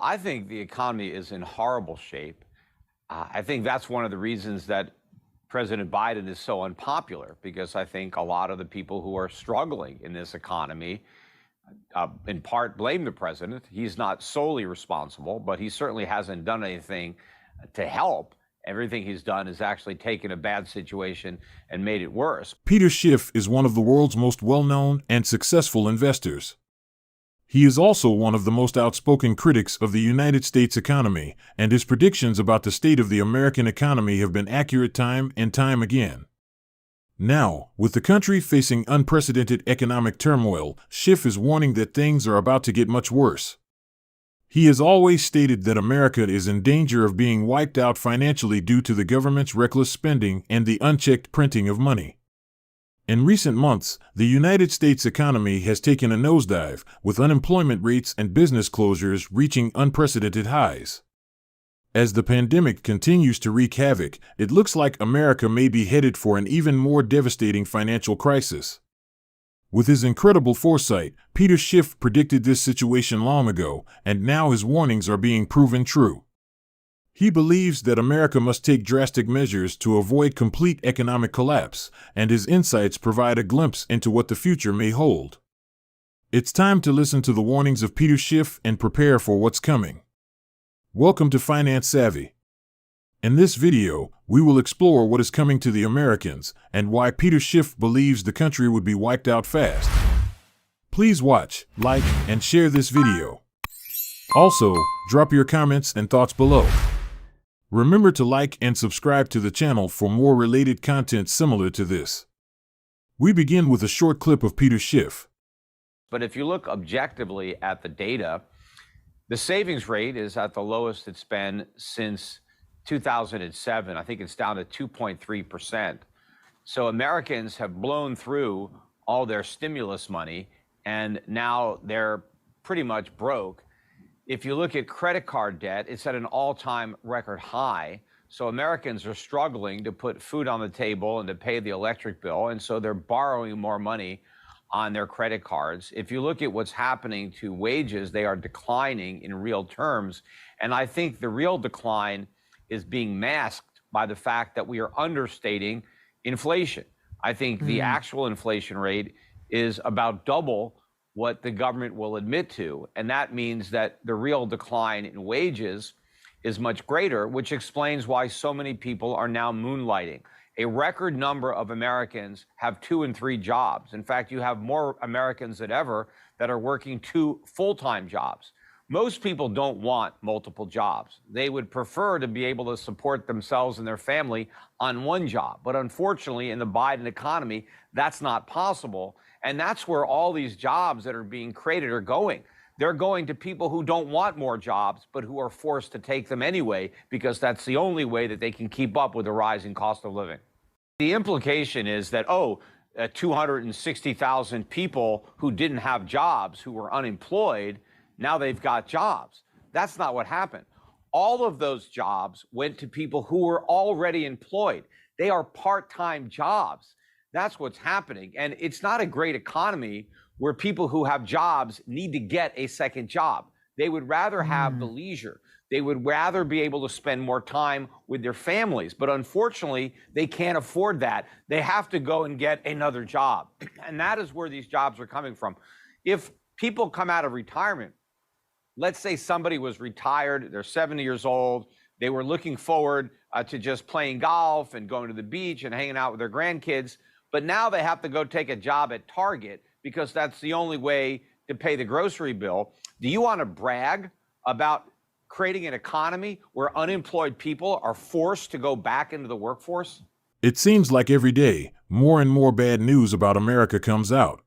I think the economy is in horrible shape. I think that's one of the reasons that President Biden is so unpopular, because I think a lot of the people who are struggling in this economy, in part, blame the president. He's not solely responsible, but he certainly hasn't done anything to help. Everything he's done is actually taken a bad situation and made it worse. Peter Schiff is one of the world's most well-known and successful investors. He is also one of the most outspoken critics of the United States economy, and his predictions about the state of the American economy have been accurate time and time again. Now, with the country facing unprecedented economic turmoil, Schiff is warning that things are about to get much worse. He has always stated that America is in danger of being wiped out financially due to the government's reckless spending and the unchecked printing of money. In recent months, the United States economy has taken a nosedive, with unemployment rates and business closures reaching unprecedented highs. As the pandemic continues to wreak havoc, it looks like America may be headed for an even more devastating financial crisis. With his incredible foresight, Peter Schiff predicted this situation long ago, and now his warnings are being proven true. He believes that America must take drastic measures to avoid complete economic collapse, and his insights provide a glimpse into what the future may hold. It's time to listen to the warnings of Peter Schiff and prepare for what's coming. Welcome to Finance Savvy. In this video, we will explore what is coming to the Americans and why Peter Schiff believes the country would be wiped out fast. Please watch, like, and share this video. Also, drop your comments and thoughts below. Remember to like and subscribe to the channel for more related content similar to this. We begin with a short clip of Peter Schiff. But if you look objectively at the data, the savings rate is at the lowest it's been since 2007. I think it's down to 2.3%. So Americans have blown through all their stimulus money, and now they're pretty much broke. If you look at credit card debt, it's at an all-time record high. So Americans are struggling to put food on the table and to pay the electric bill, and so they're borrowing more money on their credit cards. If you look at what's happening to wages, they are declining in real terms. And I think the real decline is being masked by the fact that we are understating inflation. I think the actual inflation rate is about double what the government will admit to. And that means that the real decline in wages is much greater, which explains why so many people are now moonlighting. A record number of Americans have 2 and 3 jobs. In fact, you have more Americans than ever that are working 2 full-time jobs. Most people don't want multiple jobs. They would prefer to be able to support themselves and their family on one job. But unfortunately, in the Biden economy, that's not possible. And that's where all these jobs that are being created are going. They're going to people who don't want more jobs, but who are forced to take them anyway, because that's the only way that they can keep up with the rising cost of living. The implication is that, 260,000 people who didn't have jobs, who were unemployed, now they've got jobs. That's not what happened. All of those jobs went to people who were already employed. They are part-time jobs. That's what's happening. And it's not a great economy where people who have jobs need to get a second job. They would rather have the leisure. They would rather be able to spend more time with their families. But unfortunately, they can't afford that. They have to go and get another job. And that is where these jobs are coming from. If people come out of retirement, let's say somebody was retired, they're 70 years old, they were looking forward to just playing golf and going to the beach and hanging out with their grandkids. But now they have to go take a job at Target because that's the only way to pay the grocery bill. Do you want to brag about creating an economy where unemployed people are forced to go back into the workforce? It seems like every day, more and more bad news about America comes out.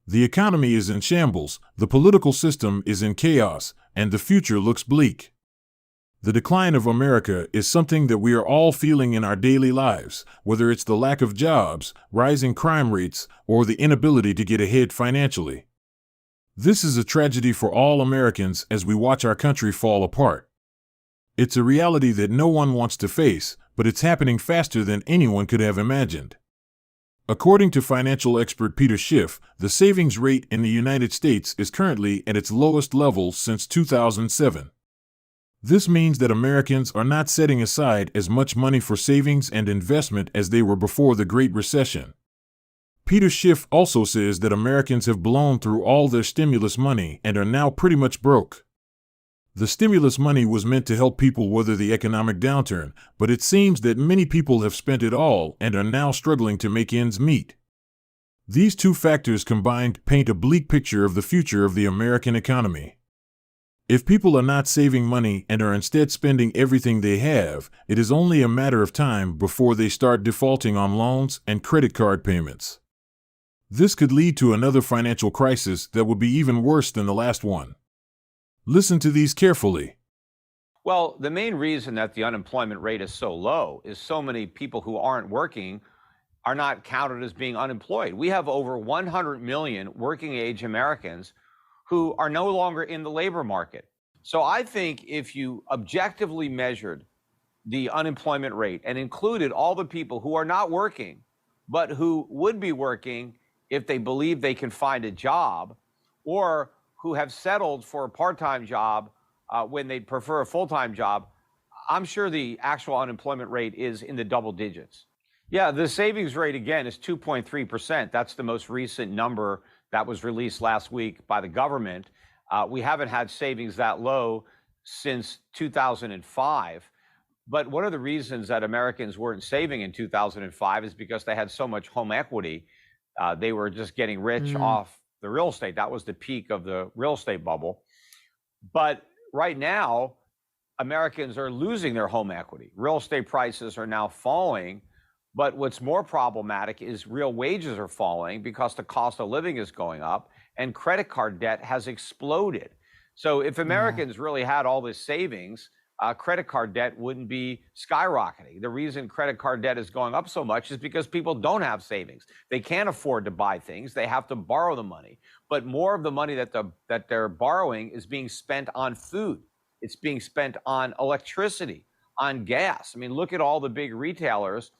The economy is in shambles, the political system is in chaos, and the future looks bleak. The decline of America is something that we are all feeling in our daily lives, whether it's the lack of jobs, rising crime rates, or the inability to get ahead financially. This is a tragedy for all Americans as we watch our country fall apart. It's a reality that no one wants to face, but it's happening faster than anyone could have imagined. According to financial expert Peter Schiff, the savings rate in the United States is currently at its lowest level since 2007. This means that Americans are not setting aside as much money for savings and investment as they were before the Great Recession. Peter Schiff also says that Americans have blown through all their stimulus money and are now pretty much broke. The stimulus money was meant to help people weather the economic downturn, but it seems that many people have spent it all and are now struggling to make ends meet. These two factors combined paint a bleak picture of the future of the American economy. If people are not saving money and are instead spending everything they have, it is only a matter of time before they start defaulting on loans and credit card payments. This could lead to another financial crisis that would be even worse than the last one. Listen to these carefully. Well, the main reason that the unemployment rate is so low is so many people who aren't working are not counted as being unemployed. We have over 100 million working age Americans who are no longer in the labor market. So I think if you objectively measured the unemployment rate and included all the people who are not working, but who would be working if they believe they can find a job, or who have settled for a part-time job when they prefer a full-time job, I'm sure the actual unemployment rate is in the double digits. Yeah, the savings rate, again, is 2.3%. That's the most recent number that was released last week by the government. We haven't had savings that low since 2005. But one of the reasons that Americans weren't saving in 2005 is because they had so much home equity. They were just getting rich off the real estate. That was the peak of the real estate bubble. But right now, Americans are losing their home equity. Real estate prices are now falling. But what's more problematic is real wages are falling because the cost of living is going up and credit card debt has exploded. So if Americans really had all this savings, credit card debt wouldn't be skyrocketing. The reason credit card debt is going up so much is because people don't have savings. They can't afford to buy things. They have to borrow the money. But more of the money that they're borrowing is being spent on food. It's being spent on electricity, on gas. I mean, look at all the big retailers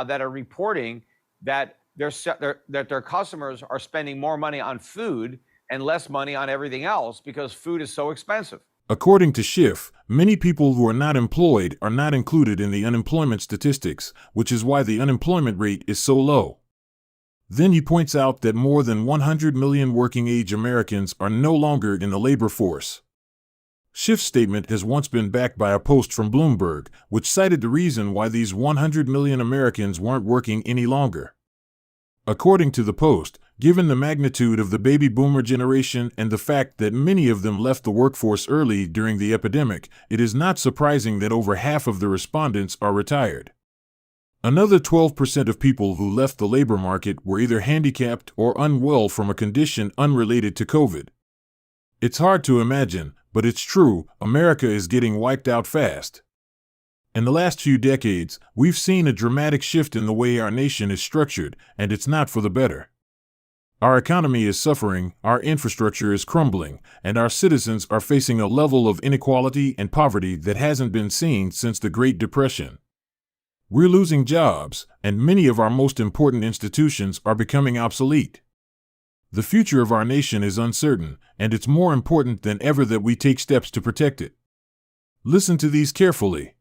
that are reporting that their customers are spending more money on food and less money on everything else because food is so expensive. According to Schiff, many people who are not employed are not included in the unemployment statistics, which is why the unemployment rate is so low. Then he points out that more than 100 million working-age Americans are no longer in the labor force. Schiff's statement has once been backed by a post from Bloomberg, which cited the reason why these 100 million Americans weren't working any longer. According to the Post, given the magnitude of the baby boomer generation and the fact that many of them left the workforce early during the epidemic, it is not surprising that over half of the respondents are retired. Another 12% of people who left the labor market were either handicapped or unwell from a condition unrelated to COVID. It's hard to imagine, but it's true, America is getting wiped out fast. In the last few decades, we've seen a dramatic shift in the way our nation is structured, and it's not for the better. Our economy is suffering, our infrastructure is crumbling, and our citizens are facing a level of inequality and poverty that hasn't been seen since the Great Depression. We're losing jobs, and many of our most important institutions are becoming obsolete. The future of our nation is uncertain, and it's more important than ever that we take steps to protect it. Listen to these carefully.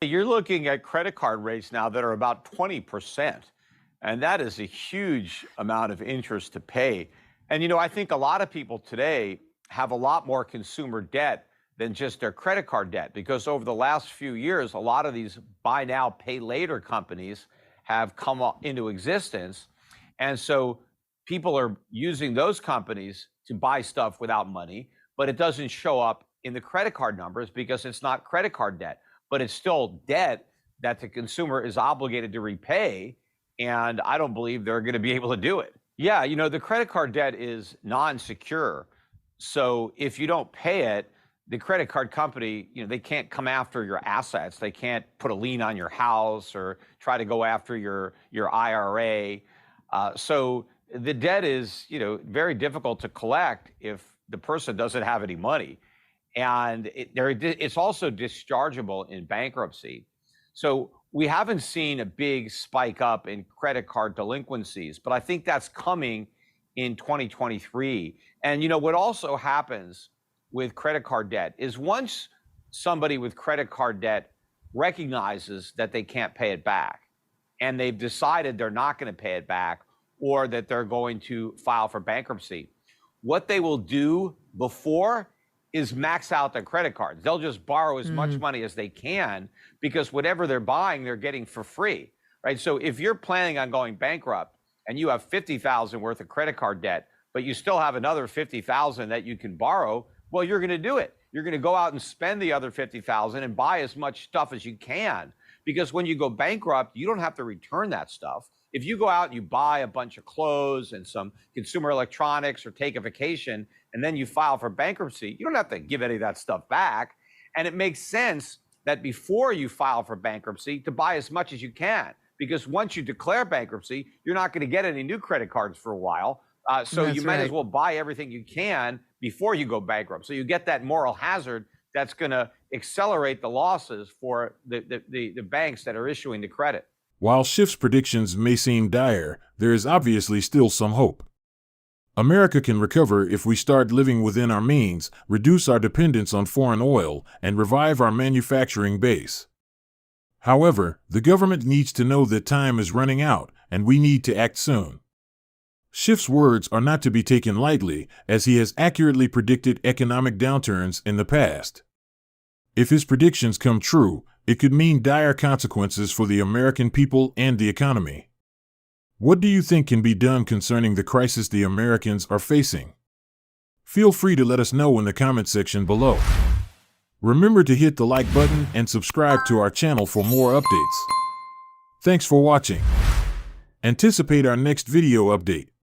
You're looking at credit card rates now that are about 20%, and that is a huge amount of interest to pay. And, I think a lot of people today have a lot more consumer debt than just their credit card debt, because over the last few years, a lot of these buy now, pay later companies have come into existence. And so people are using those companies to buy stuff without money, but it doesn't show up in the credit card numbers because it's not credit card debt. But it's still debt that the consumer is obligated to repay, and I don't believe they're going to be able to do it. Yeah, the credit card debt is non-secure. So if you don't pay it, the credit card company, they can't come after your assets. They can't put a lien on your house or try to go after your IRA. So the debt is, very difficult to collect if the person doesn't have any money. And it's also dischargeable in bankruptcy. So we haven't seen a big spike up in credit card delinquencies, but I think that's coming in 2023. And what also happens with credit card debt is once somebody with credit card debt recognizes that they can't pay it back and they've decided they're not going to pay it back or that they're going to file for bankruptcy, what they will do before is max out their credit cards. They'll just borrow as much money as they can because whatever they're buying, they're getting for free, right? So if you're planning on going bankrupt and you have $50,000 worth of credit card debt, but you still have another $50,000 that you can borrow, well, you're going to do it. You're going to go out and spend the other $50,000 and buy as much stuff as you can, because when you go bankrupt, you don't have to return that stuff. If you go out and you buy a bunch of clothes and some consumer electronics or take a vacation, and then you file for bankruptcy, you don't have to give any of that stuff back. And it makes sense that before you file for bankruptcy to buy as much as you can, because once you declare bankruptcy, you're not going to get any new credit cards for a while. So you might as well buy everything you can before you go bankrupt. So you get that moral hazard that's going to accelerate the losses for the banks that are issuing the credit. While Schiff's predictions may seem dire, there is obviously still some hope. America can recover if we start living within our means, reduce our dependence on foreign oil, and revive our manufacturing base. However, the government needs to know that time is running out, and we need to act soon. Schiff's words are not to be taken lightly, as he has accurately predicted economic downturns in the past. If his predictions come true, it could mean dire consequences for the American people and the economy. What do you think can be done concerning the crisis the Americans are facing? Feel free to let us know in the comment section below. Remember to hit the like button and subscribe to our channel for more updates. Thanks for watching. Anticipate our next video update.